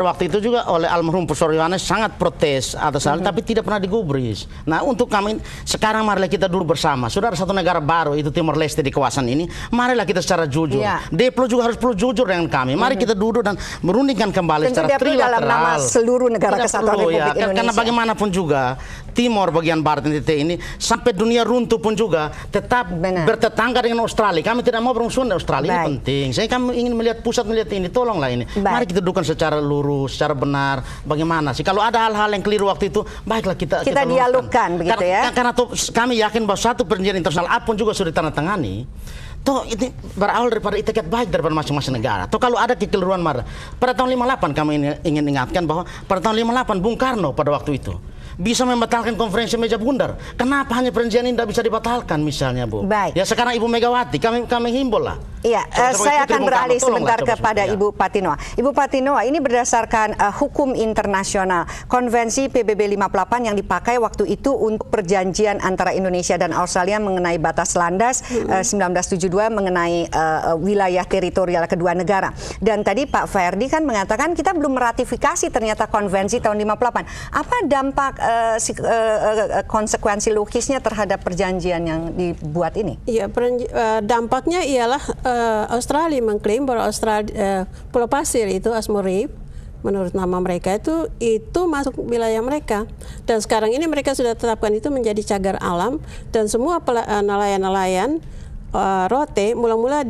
Waktu itu juga oleh almarhum Profesor Yohanes sangat protes atas hal, tapi tidak pernah digubris. Nah, untuk kami sekarang marilah kita dulu bersama. Sudah ada satu negara baru, itu Timor Leste di kawasan ini. Marilah kita secara jujur. Deplo juga harus perlu jujur dengan kami. Mari kita duduk dan merundingkan kembali secara trilateral. Dalam nama seluruh negara kesatuan Republik Indonesia. Karena bagaimanapun juga Timor bagian barat NTT ini sampai dunia runtuh pun juga tetap bertetangga dengan Australia. Kami tidak mau bermusuhan dengan Australia. Ini penting. Saya kami ingin melihat pusat melihat ini. Tolonglah ini. Mari kita dudukkan secara lurus, secara benar, bagaimana sih kalau ada hal-hal yang keliru waktu itu, baiklah kita dialogkan begitu ya. Karena kami yakin bahwa satu perjanjian internasional apapun juga sudah ditandatangani, toh ini berawal daripada itikat baik daripada masing-masing negara. Toh kalau ada kekeliruan marah. Pada tahun 58 kami ingin ingatkan bahwa pada tahun 58 Bung Karno pada waktu itu bisa membatalkan konferensi meja bundar. Kenapa hanya perjanjian ini tidak bisa dibatalkan misalnya, Bu? Ya sekarang Ibu Megawati, kami himbau lah. Iya, saya akan beralih sebentar kepada Ibu Patinoa. Ibu Patinoa, ini berdasarkan hukum internasional, Konvensi PBB 58 yang dipakai waktu itu untuk perjanjian antara Indonesia dan Australia mengenai batas landas 1972 mengenai wilayah teritorial kedua negara. Dan tadi Pak Ferdi kan mengatakan kita belum meratifikasi ternyata konvensi tahun 58. Apa dampak konsekuensi logisnya terhadap perjanjian yang dibuat ini? Iya, dampaknya ialah Australia mengklaim bahwa Pulau Pasir itu Asmore Reef, menurut nama mereka itu masuk wilayah mereka, dan sekarang ini mereka sudah tetapkan itu menjadi cagar alam, dan semua nelayan-nelayan rote mula-mula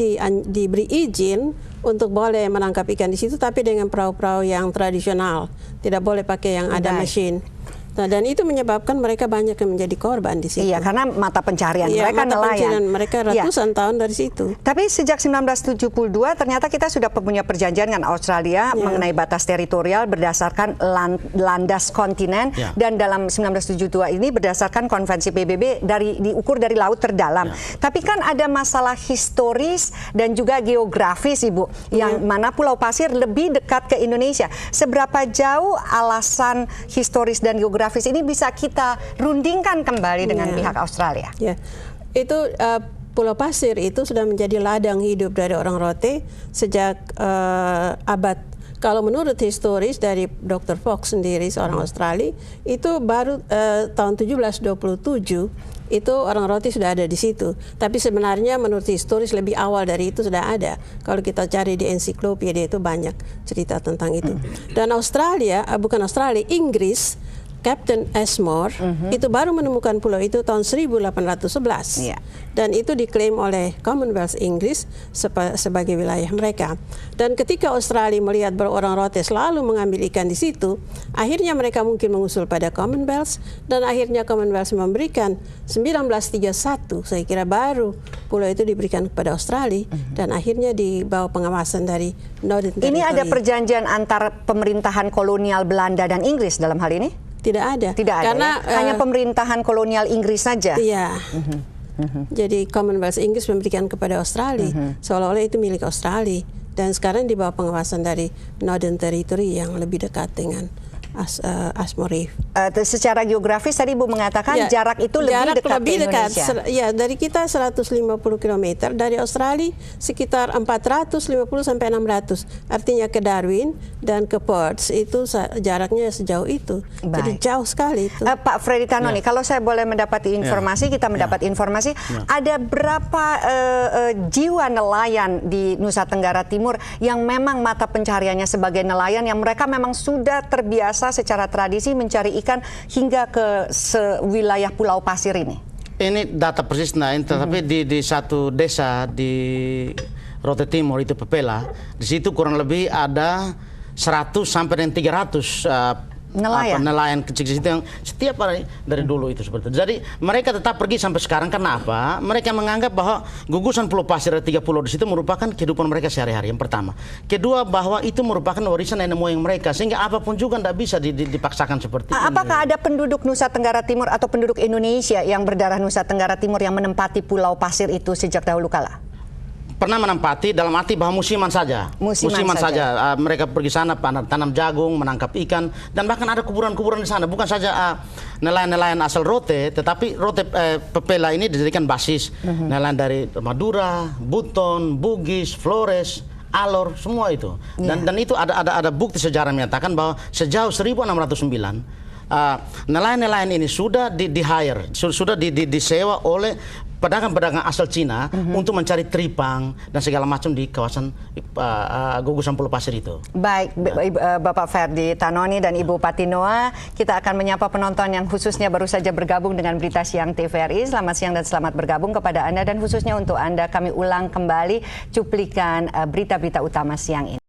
diberi izin untuk boleh menangkap ikan di situ, tapi dengan perahu-perahu yang tradisional, tidak boleh pakai yang ada mesin. Nah, dan itu menyebabkan mereka banyak yang menjadi korban di situ. Iya, karena mata pencarian mereka nelayan. Mereka ratusan tahun dari situ. Tapi sejak 1972 ternyata kita sudah punya perjanjian dengan Australia mengenai batas teritorial berdasarkan landas kontinen, dan dalam 1972 ini berdasarkan konvensi PBB diukur dari laut terdalam. Tapi kan ada masalah historis dan juga geografis, Ibu, yang mana Pulau Pasir lebih dekat ke Indonesia. Seberapa jauh alasan historis dan geografis ini bisa kita rundingkan kembali dengan pihak Australia? Ya, itu Pulau Pasir itu sudah menjadi ladang hidup dari orang rote sejak kalau menurut historis dari Dr. Fox sendiri, seorang Australia, itu baru tahun 1727 itu orang rote sudah ada di situ. Tapi sebenarnya menurut historis lebih awal dari itu sudah ada. Kalau kita cari di ensiklopedia itu banyak cerita tentang itu. Dan Inggris, Captain Ashmore itu baru menemukan pulau itu tahun 1811, dan itu diklaim oleh Commonwealth Inggris sebagai wilayah mereka. Dan ketika Australia melihat bahwa orang rote selalu mengambil ikan di situ, akhirnya mereka mungkin mengusul pada Commonwealth, dan akhirnya Commonwealth memberikan 1931, saya kira baru pulau itu diberikan kepada Australia, dan akhirnya di bawah pengawasan dari Northern Territory. Ini ada perjanjian antara pemerintahan kolonial Belanda dan Inggris dalam hal ini? Tidak ada. Karena hanya pemerintahan kolonial Inggris saja. Iya. Jadi Commonwealth Inggris memberikan kepada Australia, seolah-olah itu milik Australia, dan sekarang di bawah pengawasan dari Northern Territory yang lebih dekat dengan Asmore Reef. Secara geografis tadi Ibu mengatakan jarak itu lebih dekat ke Indonesia. Ya, dari kita 150 km, dari Australia sekitar 450 sampai 600. Artinya ke Darwin dan ke Perth itu jaraknya sejauh itu. Jadi jauh sekali itu. Pak Freddy Tanoni, kalau saya boleh mendapat informasi, kita mendapat informasi, ada berapa jiwa nelayan di Nusa Tenggara Timur yang memang mata pencariannya sebagai nelayan, yang mereka memang sudah terbiasa secara tradisi mencari ikan hingga ke wilayah Pulau Pasir ini? Ini data persis, tetapi di satu desa di Rote Timur itu Pepela, di situ kurang lebih ada 100 sampai dengan 300 nelayan kecil-kecil yang setiap hari dari dulu itu seperti itu. Jadi mereka tetap pergi sampai sekarang. Karena apa? Mereka menganggap bahwa gugusan Pulau Pasir ada 3 pulau di situ merupakan kehidupan mereka sehari-hari, yang pertama. Kedua, bahwa itu merupakan warisan nenek moyang mereka, sehingga apapun juga tidak bisa dipaksakan seperti ini. Apakah ada penduduk Nusa Tenggara Timur atau penduduk Indonesia yang berdarah Nusa Tenggara Timur yang menempati Pulau Pasir itu sejak dahulu kala? Pernah menempati, dalam arti bahwa musiman saja. Musiman saja. Mereka pergi sana tanam jagung, menangkap ikan, dan bahkan ada kuburan-kuburan di sana. Bukan saja nelayan-nelayan asal Rote, tetapi Rote Pepela ini dijadikan basis nelayan dari Madura, Buton, Bugis, Flores, Alor, semua itu. Dan itu ada bukti sejarah menyatakan bahwa sejauh 1609 nelayan-nelayan ini sudah di-hire, sudah disewa oleh pedagang-pedagang asal Cina untuk mencari tripang dan segala macam di kawasan gugusan Pulau Pasir itu. Baik, Bapak Ferdi Tanoni dan Ibu Patinoa, kita akan menyapa penonton yang khususnya baru saja bergabung dengan Berita Siang TVRI. Selamat siang dan selamat bergabung kepada Anda, dan khususnya untuk Anda kami ulang kembali cuplikan berita-berita utama siang ini.